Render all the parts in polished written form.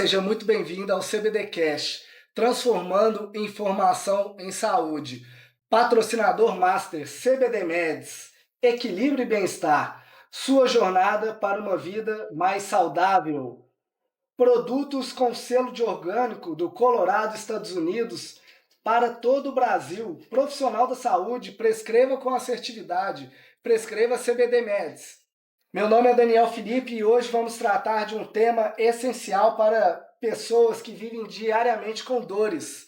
seja muito bem-vindo ao CBDcast, transformando informação em saúde. Patrocinador Master CBD Meds, equilíbrio e bem-estar, sua jornada para uma vida mais saudável. Produtos com selo de orgânico do Colorado, Estados Unidos, para todo o Brasil. Profissional da saúde, prescreva com assertividade, prescreva CBD Meds. Meu nome é Daniel Felipe e hoje vamos tratar de um tema essencial para pessoas que vivem diariamente com dores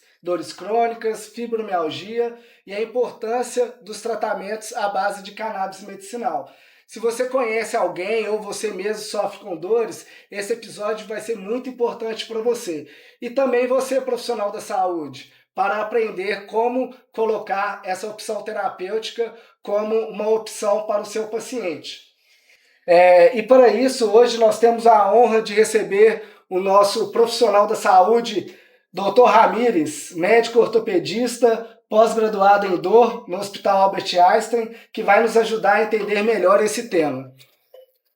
crônicas, fibromialgia e a importância dos tratamentos à base de cannabis medicinal. Se você conhece alguém ou você mesmo sofre com dores, esse episódio vai ser muito importante para você. E também você, profissional da saúde, para aprender como colocar essa opção terapêutica como uma opção para o seu paciente. E para isso, hoje nós temos a honra de receber o nosso profissional da saúde, Dr. Ramires, médico ortopedista, pós-graduado em dor no Hospital Albert Einstein, que vai nos ajudar a entender melhor esse tema.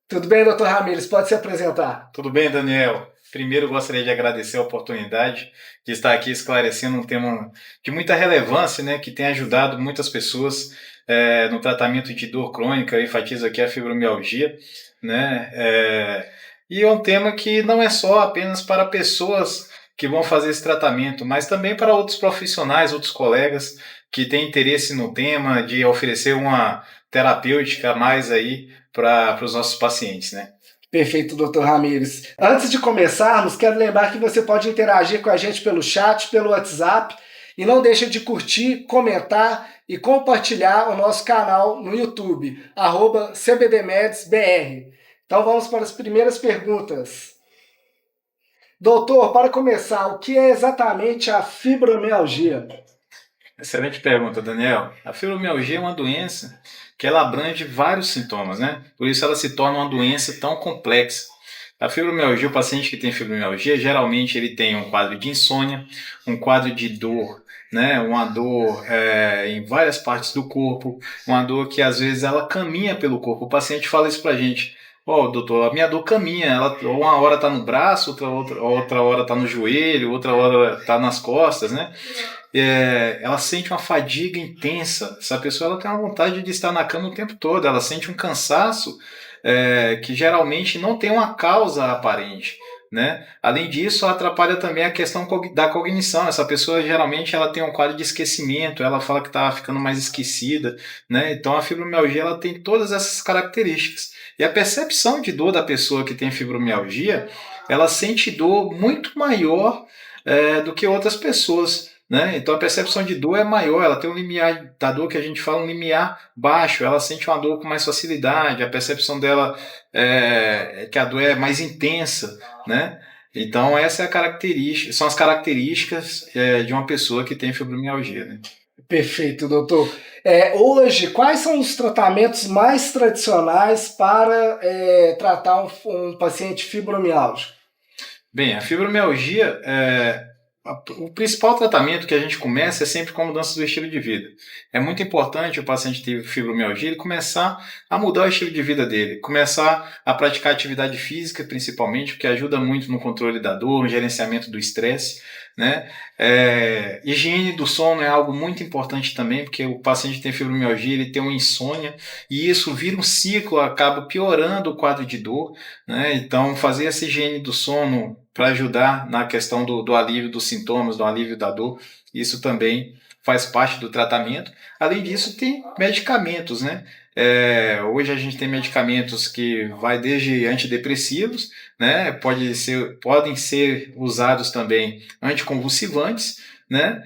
Tudo bem, Dr. Ramires? Pode se apresentar. Tudo bem, Daniel. Primeiro, gostaria de agradecer a oportunidade de estar aqui esclarecendo um tema de muita relevância, né, que tem ajudado muitas pessoas no tratamento de dor crônica. Eu enfatizo aqui a fibromialgia, né, e é um tema que não é só apenas para pessoas que vão fazer esse tratamento, mas também para outros profissionais, outros colegas que têm interesse no tema de oferecer uma terapêutica a mais aí para os nossos pacientes, né? Perfeito, Dr. Ramires. Antes de começarmos, quero lembrar que você pode interagir com a gente pelo chat, pelo WhatsApp, e não deixe de curtir, comentar e compartilhar o nosso canal no YouTube, @CBDMedsBR. Então vamos para as primeiras perguntas. Doutor, para começar, o que é exatamente a fibromialgia? Excelente pergunta, Daniel. A fibromialgia é uma doença que ela abrange vários sintomas, né? Por isso ela se torna uma doença tão complexa. A fibromialgia, o paciente que tem fibromialgia, geralmente ele tem um quadro de insônia, um quadro de dor, né? Uma dor em várias partes do corpo, uma dor que às vezes ela caminha pelo corpo. O paciente fala isso pra gente. Doutor, a minha dor caminha, ela uma hora está no braço, outra hora está no joelho, outra hora está nas costas, né? Ela sente uma fadiga intensa. Essa pessoa ela tem uma vontade de estar na cama o tempo todo, ela sente um cansaço que geralmente não tem uma causa aparente, né? Além disso, atrapalha também a questão da cognição. Essa pessoa geralmente ela tem um quadro de esquecimento, ela fala que está ficando mais esquecida, né? Então a fibromialgia ela tem todas essas características. E a percepção de dor da pessoa que tem fibromialgia, ela sente dor muito maior do que outras pessoas, né? Então a percepção de dor é maior, ela tem um limiar da dor que a gente fala um limiar baixo, ela sente uma dor com mais facilidade, a percepção dela é que a dor é mais intensa, né? Então essa é a característica, são as características de uma pessoa que tem fibromialgia, né? Perfeito, doutor. Hoje, quais são os tratamentos mais tradicionais para tratar um paciente fibromialgico? Bem, a fibromialgia, o principal tratamento que a gente começa é sempre com a mudança do estilo de vida. É muito importante o paciente ter fibromialgia ele começar a mudar o estilo de vida dele, começar a praticar atividade física principalmente, porque ajuda muito no controle da dor, no gerenciamento do estresse, né? Higiene do sono é algo muito importante também, porque o paciente que tem fibromialgia ele tem uma insônia e isso vira um ciclo, acaba piorando o quadro de dor, né? Então fazer essa higiene do sono para ajudar na questão do alívio dos sintomas, do alívio da dor, isso também faz parte do tratamento. Além disso, tem medicamentos, né? Hoje a gente tem medicamentos que vai desde antidepressivos, né? Podem ser usados também anticonvulsivantes, né?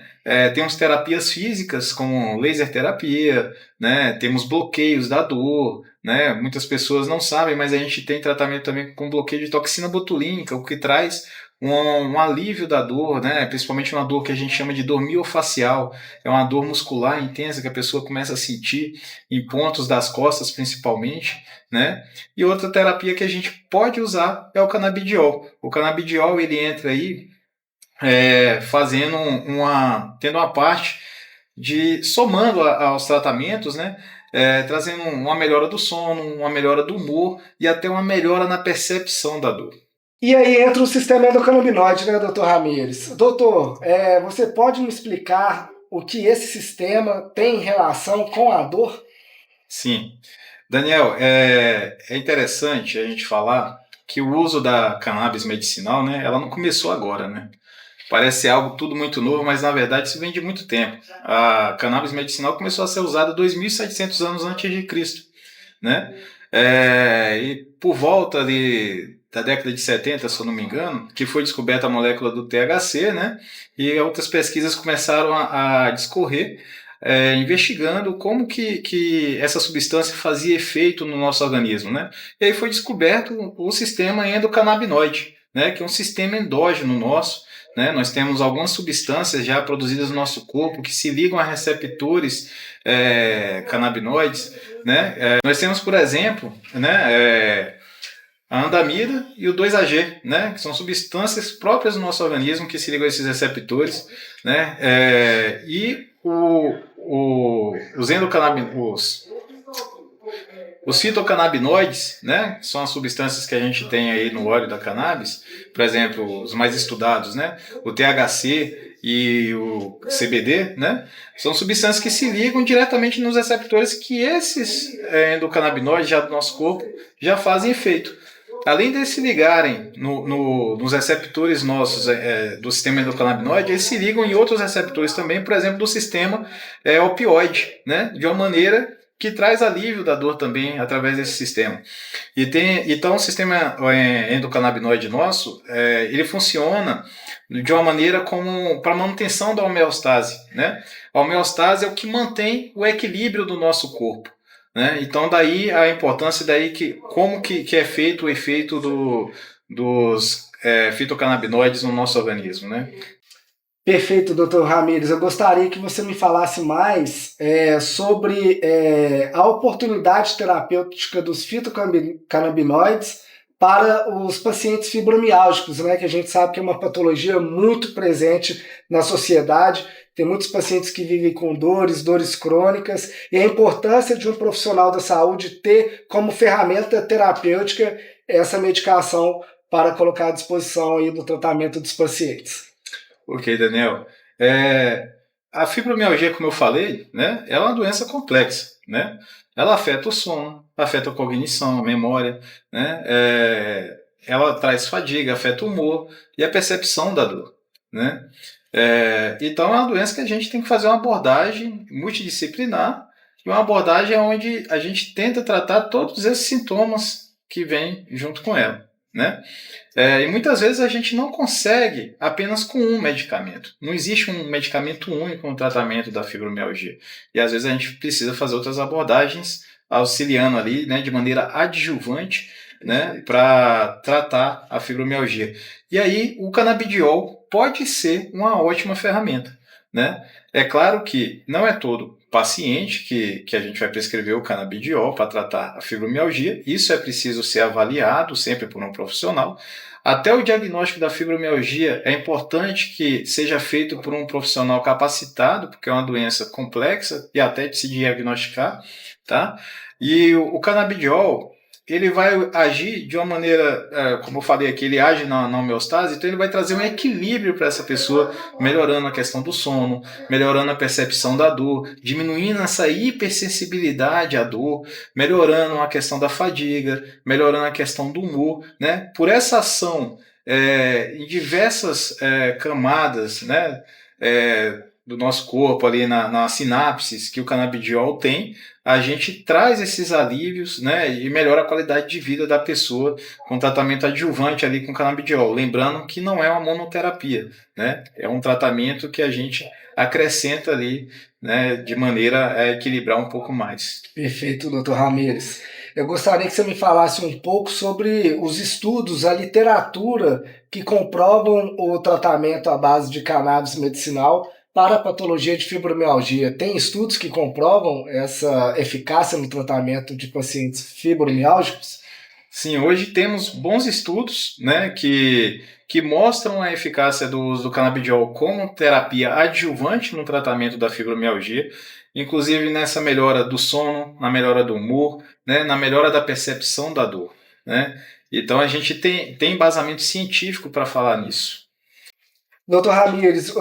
Temos terapias físicas como laser terapia, né? Temos bloqueios da dor, né? Muitas pessoas não sabem, mas a gente tem tratamento também com bloqueio de toxina botulínica, o que traz um alívio da dor, né? Principalmente uma dor que a gente chama de dor miofacial, é uma dor muscular intensa que a pessoa começa a sentir em pontos das costas principalmente, né? E outra terapia que a gente pode usar é o canabidiol. O canabidiol ele entra aí tendo uma parte de somando aos tratamentos, né? Trazendo uma melhora do sono, uma melhora do humor e até uma melhora na percepção da dor. E aí entra o sistema endocannabinoide, né, doutor Ramires? Doutor, você pode me explicar o que esse sistema tem em relação com a dor? Sim. Daniel, é interessante a gente falar que o uso da cannabis medicinal, né, ela não começou agora, né? Parece ser algo tudo muito novo, mas na verdade isso vem de muito tempo. A cannabis medicinal começou a ser usada 2.700 anos antes de Cristo, né? E por volta da década de 70, se eu não me engano, que foi descoberta a molécula do THC, né? E outras pesquisas começaram a discorrer, investigando como que essa substância fazia efeito no nosso organismo, né? E aí foi descoberto o sistema endocannabinoide, né? Que é um sistema endógeno nosso, né? Nós temos algumas substâncias já produzidas no nosso corpo que se ligam a receptores canabinoides, né? Nós temos, por exemplo, né, a andamida e o 2-AG, né, que são substâncias próprias do nosso organismo que se ligam a esses receptores, né, os endocannabinoides, os fitocannabinoides, né, são as substâncias que a gente tem aí no óleo da cannabis, por exemplo, os mais estudados, né, o THC e o CBD, né, são substâncias que se ligam diretamente nos receptores que esses endocannabinoides já do nosso corpo já fazem efeito. Além de se ligarem nos receptores nossos do sistema endocannabinoide, eles se ligam em outros receptores também, por exemplo, do sistema opioide, né, de uma maneira que traz alívio da dor também através desse sistema. Então, o sistema endocannabinoide nosso, ele funciona de uma maneira como para manutenção da homeostase, né? A homeostase é o que mantém o equilíbrio do nosso corpo, né? Então, daí a importância como que é feito o efeito dos fitocannabinoides no nosso organismo, né? Perfeito, doutor Ramires. Eu gostaria que você me falasse mais sobre a oportunidade terapêutica dos fitocannabinoides para os pacientes fibromiálgicos, né, que a gente sabe que é uma patologia muito presente na sociedade. Tem muitos pacientes que vivem com dores crônicas, e a importância de um profissional da saúde ter como ferramenta terapêutica essa medicação para colocar à disposição aí do tratamento dos pacientes. Ok, Daniel. A fibromialgia, como eu falei, né, é uma doença complexa, né? Ela afeta o sono, afeta a cognição, a memória, né? Ela traz fadiga, afeta o humor e a percepção da dor, né? Então é uma doença que a gente tem que fazer uma abordagem multidisciplinar e uma abordagem onde a gente tenta tratar todos esses sintomas que vêm junto com ela, né? E muitas vezes a gente não consegue apenas com um medicamento. Não existe um medicamento único no tratamento da fibromialgia. E às vezes a gente precisa fazer outras abordagens auxiliando ali, né, de maneira adjuvante, né, para tratar a fibromialgia. E aí o canabidiol pode ser uma ótima ferramenta, né? É claro que não é todo paciente que a gente vai prescrever o canabidiol para tratar a fibromialgia. Isso é preciso ser avaliado sempre por um profissional. Até o diagnóstico da fibromialgia é importante que seja feito por um profissional capacitado, porque é uma doença complexa e até de se diagnosticar, tá? E o canabidiol, ele vai agir de uma maneira, como eu falei aqui, ele age na homeostase, então ele vai trazer um equilíbrio para essa pessoa, melhorando a questão do sono, melhorando a percepção da dor, diminuindo essa hipersensibilidade à dor, melhorando a questão da fadiga, melhorando a questão do humor, né? Por essa ação em diversas camadas, né? Do nosso corpo ali nas sinapses que o canabidiol tem, a gente traz esses alívios, né, e melhora a qualidade de vida da pessoa com tratamento adjuvante ali com canabidiol. Lembrando que não é uma monoterapia, né, é um tratamento que a gente acrescenta ali, né, de maneira a equilibrar um pouco mais. Perfeito, doutor Ramires. Eu gostaria que você me falasse um pouco sobre os estudos, a literatura que comprovam o tratamento à base de cannabis medicinal para a patologia de fibromialgia. Tem estudos que comprovam essa eficácia no tratamento de pacientes fibromiálgicos? Sim, hoje temos bons estudos, né, que mostram a eficácia do uso do canabidiol como terapia adjuvante no tratamento da fibromialgia, inclusive nessa melhora do sono, na melhora do humor, né, na melhora da percepção da dor, né? Então a gente tem embasamento científico para falar nisso. Doutor Ramires,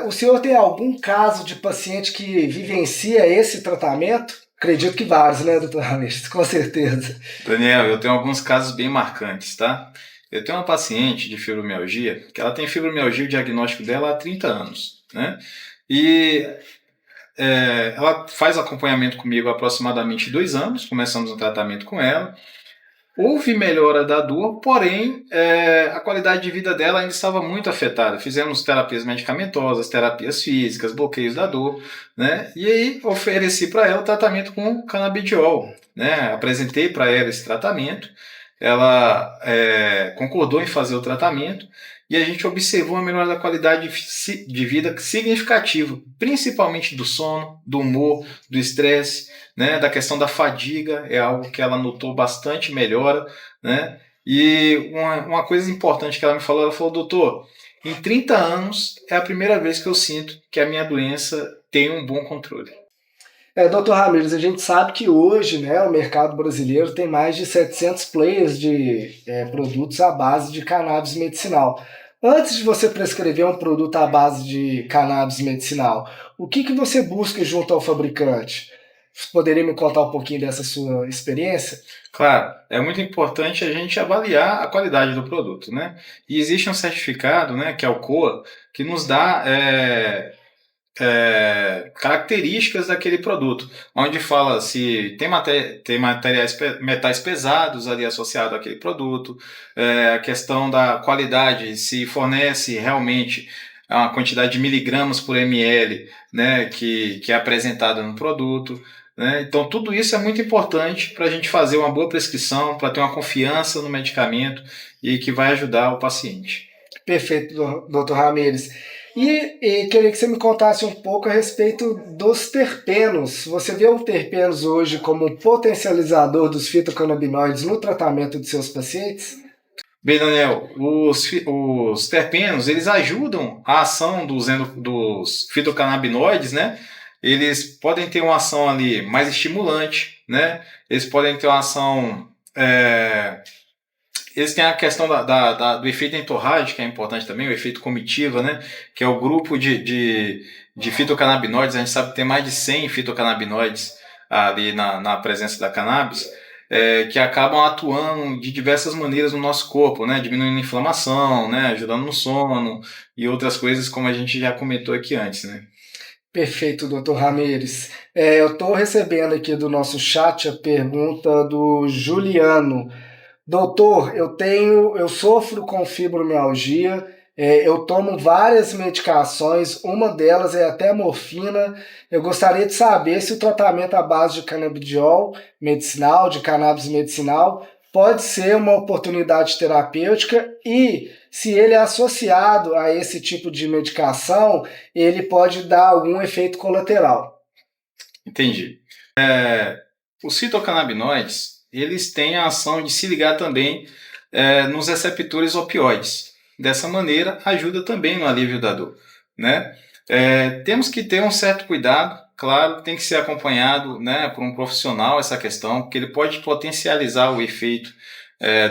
o senhor tem algum caso de paciente que vivencia esse tratamento? Acredito que vários, né, doutor Ramires? Com certeza. Daniel, eu tenho alguns casos bem marcantes, tá? Eu tenho uma paciente de fibromialgia, que ela tem fibromialgia, o diagnóstico dela há 30 anos, né? E ela faz acompanhamento comigo há aproximadamente 2 anos, começamos um tratamento com ela. Houve melhora da dor, porém a qualidade de vida dela ainda estava muito afetada. Fizemos terapias medicamentosas, terapias físicas, bloqueios da dor, né? E aí ofereci para ela o tratamento com canabidiol, né? Apresentei para ela esse tratamento, ela concordou em fazer o tratamento e a gente observou uma melhora da qualidade de vida significativa, principalmente do sono, do humor, do estresse, né, da questão da fadiga, é algo que ela notou bastante melhora, né? E uma coisa importante que ela falou, doutor, em 30 anos é a primeira vez que eu sinto que a minha doença tem um bom controle. Doutor Ramires, a gente sabe que hoje, né, o mercado brasileiro tem mais de 700 players de produtos à base de cannabis medicinal. Antes de você prescrever um produto à base de cannabis medicinal, o que você busca junto ao fabricante? Você poderia me contar um pouquinho dessa sua experiência? Claro, é muito importante a gente avaliar a qualidade do produto, né? E existe um certificado, né, que é o COA, que nos dá características daquele produto, onde fala se tem metais pesados ali associado àquele produto, a questão da qualidade, se fornece realmente a quantidade de miligramas por ml, né, que é apresentada no produto, né? Então tudo isso é muito importante para a gente fazer uma boa prescrição, para ter uma confiança no medicamento e que vai ajudar o paciente. Perfeito, doutor Ramires. E queria que você me contasse um pouco a respeito dos terpenos. Você vê os terpenos hoje como um potencializador dos fitocannabinoides no tratamento de seus pacientes? Bem, Daniel, os terpenos, eles ajudam a ação dos fitocannabinoides, né? Eles podem ter uma ação ali mais estimulante, né? Eles podem ter uma ação... Eles têm a questão do efeito entorragem, que é importante também, o efeito comitiva, né? Que é o grupo de fitocannabinoides. A gente sabe que tem mais de 100 fitocannabinoides ali na presença da cannabis, que acabam atuando de diversas maneiras no nosso corpo, né? Diminuindo a inflamação, né? Ajudando no sono e outras coisas, como a gente já comentou aqui antes, né? Perfeito, doutor Ramires. Eu estou recebendo aqui do nosso chat a pergunta do Juliano. Doutor, eu sofro com fibromialgia, eu tomo várias medicações, uma delas é até morfina. Eu gostaria de saber se o tratamento à base de canabidiol medicinal, de cannabis medicinal, pode ser uma oportunidade terapêutica e se ele é associado a esse tipo de medicação, ele pode dar algum efeito colateral. Entendi. Os fitocannabinoides, eles têm a ação de se ligar também nos receptores opioides. Dessa maneira, ajuda também no alívio da dor, né? Temos que ter um certo cuidado, claro, tem que ser acompanhado, né, por um profissional essa questão, porque ele pode potencializar o efeito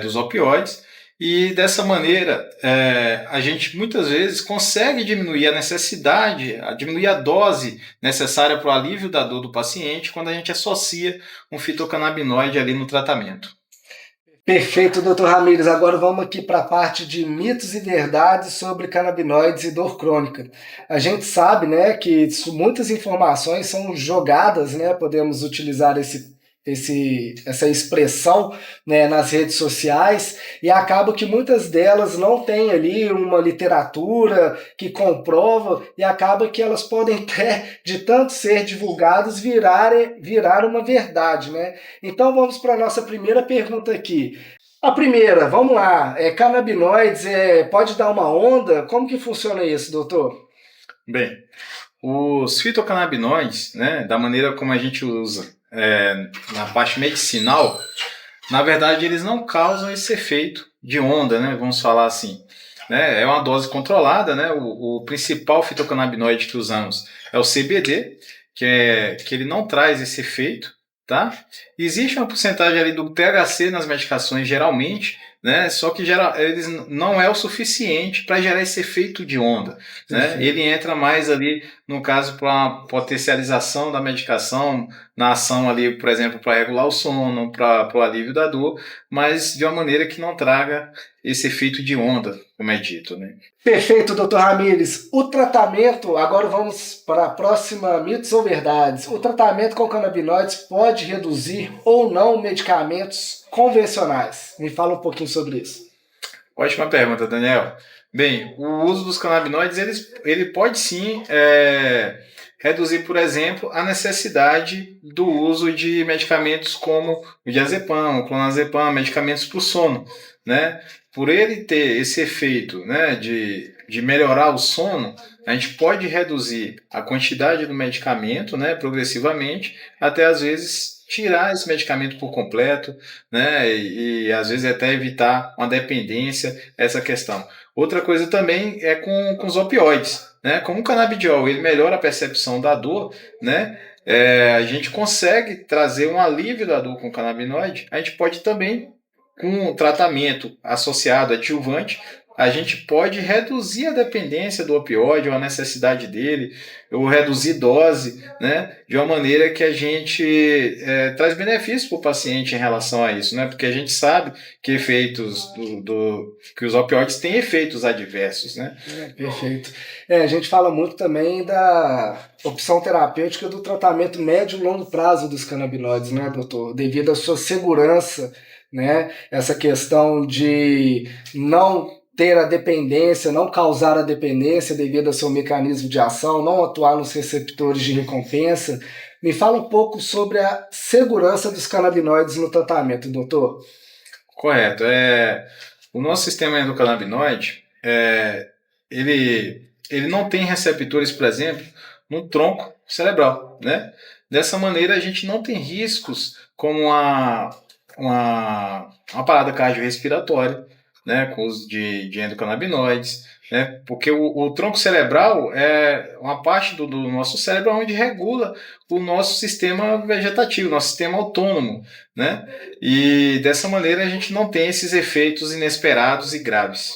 dos opioides, e dessa maneira a gente muitas vezes consegue diminuir a necessidade, diminuir a dose necessária para o alívio da dor do paciente quando a gente associa um fitocannabinoide ali no tratamento. Perfeito, doutor Ramires. Agora vamos aqui para a parte de mitos e verdades sobre canabinoides e dor crônica. A gente sabe, né, que muitas informações são jogadas, né, podemos utilizar essa expressão, né, nas redes sociais, e acaba que muitas delas não têm ali uma literatura que comprova, e acaba que elas podem até, de tanto ser divulgadas, virar uma verdade, né? Então vamos para a nossa primeira pergunta aqui. A primeira, vamos lá, canabinoides pode dar uma onda? Como que funciona isso, doutor? Bem, os fitocannabinoides, né, da maneira como a gente usa na parte medicinal, na verdade eles não causam esse efeito de onda, né, vamos falar assim. Né, é uma dose controlada, né, o principal fitocannabinoide que usamos é o CBD, que ele não traz esse efeito, tá? Existe uma porcentagem ali do THC nas medicações, geralmente, né? Só que eles não é o suficiente para gerar esse efeito de onda, né? Ele entra mais ali, no caso, para a potencialização da medicação, na ação ali, por exemplo, para regular o sono, para o alívio da dor, mas de uma maneira que não traga esse efeito de onda, como é dito, né? Perfeito, doutor Ramires. O tratamento, agora vamos para a próxima, mitos ou verdades. O tratamento com canabinoides pode reduzir ou não medicamentos convencionais? Me fala um pouquinho sobre isso. Ótima pergunta, Daniel. Bem, o uso dos canabinoides, ele pode sim reduzir, por exemplo, a necessidade do uso de medicamentos como o diazepam, o clonazepam, medicamentos para o sono, né? Por ele ter esse efeito, né, de melhorar o sono, a gente pode reduzir a quantidade do medicamento, né, progressivamente, até às vezes tirar esse medicamento por completo, né, e às vezes até evitar uma dependência, essa questão. Outra coisa também é com os opioides, né? Como o canabidiol ele melhora a percepção da dor, né? A gente consegue trazer um alívio da dor com o canabinoide. A gente pode também, com o tratamento associado adjuvante, a gente pode reduzir a dependência do opioide, ou a necessidade dele, ou reduzir dose, né, de uma maneira que a gente traz benefícios para o paciente em relação a isso, né, porque a gente sabe que efeitos que os opioides têm efeitos adversos, né? Perfeito. A gente fala muito também da opção terapêutica do tratamento médio e longo prazo dos canabinoides, né, doutor? Devido à sua segurança, né, essa questão de não ter a dependência, não causar a dependência devido ao seu mecanismo de ação, não atuar nos receptores de recompensa. Me fala um pouco sobre a segurança dos canabinoides no tratamento, doutor. Correto. O nosso sistema endocannabinoide, ele não tem receptores, por exemplo, no tronco cerebral, né? Dessa maneira, a gente não tem riscos como uma parada cardiorrespiratória, né, com uso de endocannabinoides, né, porque o tronco cerebral é uma parte do nosso cérebro onde regula o nosso sistema vegetativo, nosso sistema autônomo, né, e dessa maneira a gente não tem esses efeitos inesperados e graves.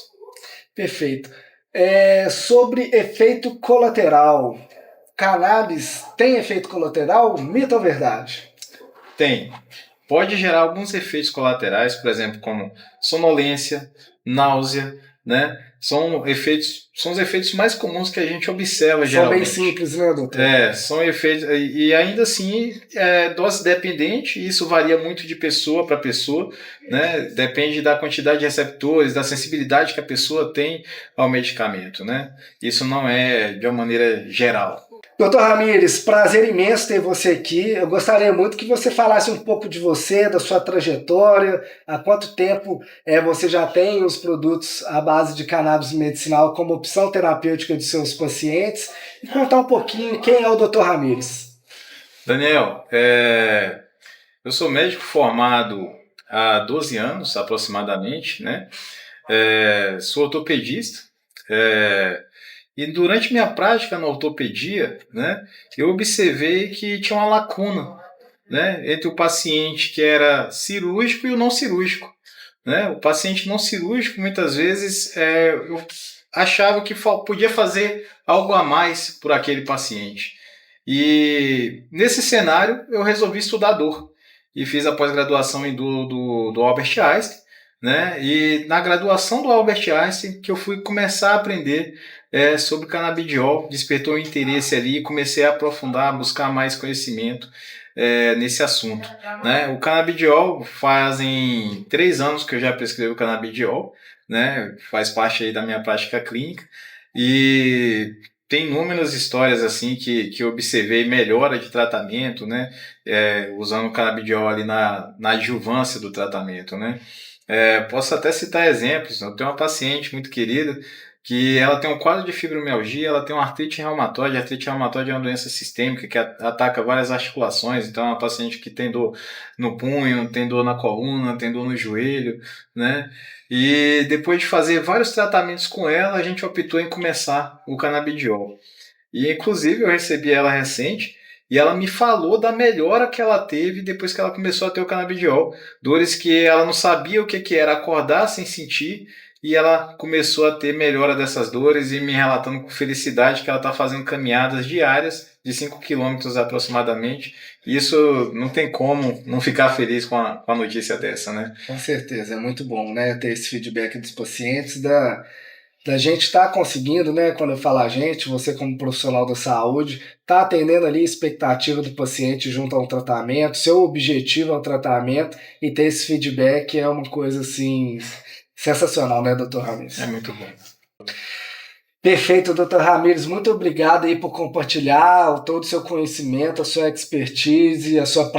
Perfeito. Sobre efeito colateral, cannabis tem efeito colateral? Mito ou verdade? Tem. Pode gerar alguns efeitos colaterais, por exemplo, como sonolência, náusea, né? São os efeitos mais comuns que a gente observa geralmente. São bem simples, né, doutor? São efeitos, e ainda assim, dose dependente, e isso varia muito de pessoa para pessoa, né? Depende da quantidade de receptores, da sensibilidade que a pessoa tem ao medicamento, né? Isso não é de uma maneira geral. Doutor Ramires, prazer imenso ter você aqui. Eu gostaria muito que você falasse um pouco de você, da sua trajetória, há quanto tempo você já tem os produtos à base de cannabis medicinal como opção terapêutica de seus pacientes e contar um pouquinho quem é o Dr. Ramires. Daniel, eu sou médico formado há 12 anos aproximadamente, né? Sou ortopedista. E durante minha prática na ortopedia, né, eu observei que tinha uma lacuna, né, entre o paciente que era cirúrgico e o não cirúrgico. Né? O paciente não cirúrgico, muitas vezes, eu achava que podia fazer algo a mais por aquele paciente. E nesse cenário, eu resolvi estudar dor. E fiz a pós-graduação do Albert Einstein. Né? E na graduação do Albert Einstein que eu fui começar a aprender sobre canabidiol, despertou o interesse ali e comecei a aprofundar, a buscar mais conhecimento nesse assunto. Né? O canabidiol, fazem 3 anos que eu já prescrevo canabidiol, né? Faz parte aí da minha prática clínica e tem inúmeras histórias assim que eu observei melhora de tratamento, né? Usando o canabidiol ali na adjuvância do tratamento, né? Posso até citar exemplos. Eu tenho uma paciente muito querida que ela tem um quadro de fibromialgia, ela tem uma artrite reumatoide. A artrite reumatoide é uma doença sistêmica que ataca várias articulações. Então, é uma paciente que tem dor no punho, tem dor na coluna, tem dor no joelho, né? E depois de fazer vários tratamentos com ela, a gente optou em começar o canabidiol. E, inclusive, eu recebi ela recente e ela me falou da melhora que ela teve depois que ela começou a ter o canabidiol. Dores que ela não sabia o que era acordar sem sentir, e ela começou a ter melhora dessas dores e me relatando com felicidade que ela está fazendo caminhadas diárias de 5 quilômetros aproximadamente. Isso não tem como não ficar feliz com a notícia dessa, né? Com certeza, é muito bom, né, ter esse feedback dos pacientes, da gente estar conseguindo, né, quando eu falo a gente, você como profissional da saúde, está atendendo ali a expectativa do paciente junto ao tratamento, seu objetivo é o tratamento, e ter esse feedback é uma coisa, assim, sensacional, né, doutor Ramires? É muito bom. Perfeito, doutor Ramires, muito obrigado aí por compartilhar todo o seu conhecimento, a sua expertise, a sua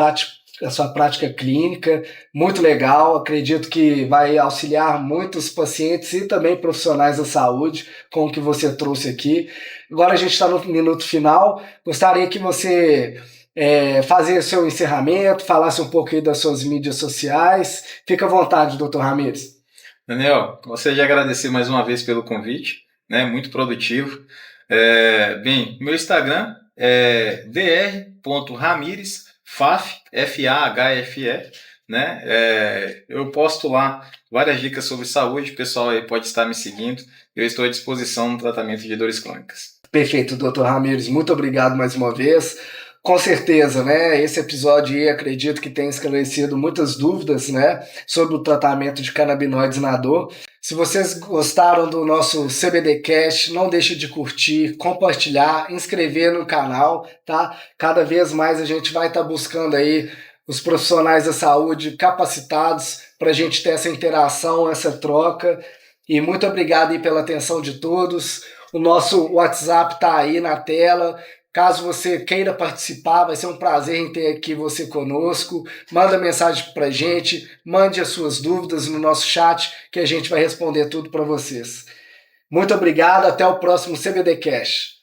prática clínica, muito legal, acredito que vai auxiliar muitos pacientes e também profissionais da saúde com o que você trouxe aqui. Agora a gente está no minuto final, gostaria que você fizesse seu encerramento, falasse um pouco aí das suas mídias sociais, fica à vontade, doutor Ramires. Daniel, gostaria de agradecer mais uma vez pelo convite, né? Muito produtivo. Bem, meu Instagram é dr.ramires, FAF, F-A-H-F-E, né? Eu posto lá várias dicas sobre saúde, o pessoal aí pode estar me seguindo. Eu estou à disposição no tratamento de dores crônicas. Perfeito, doutor Ramires, muito obrigado mais uma vez. Com certeza, né? Esse episódio aí acredito que tem esclarecido muitas dúvidas, né, sobre o tratamento de canabinoides na dor. Se vocês gostaram do nosso CBDcast, não deixe de curtir, compartilhar, inscrever no canal, tá? Cada vez mais a gente vai estar buscando aí os profissionais da saúde capacitados para a gente ter essa interação, essa troca. E muito obrigado aí pela atenção de todos. O nosso WhatsApp está aí na tela. Caso você queira participar, vai ser um prazer em ter aqui você conosco. Manda mensagem para a gente, mande as suas dúvidas no nosso chat, que a gente vai responder tudo para vocês. Muito obrigado, até o próximo CBDcast.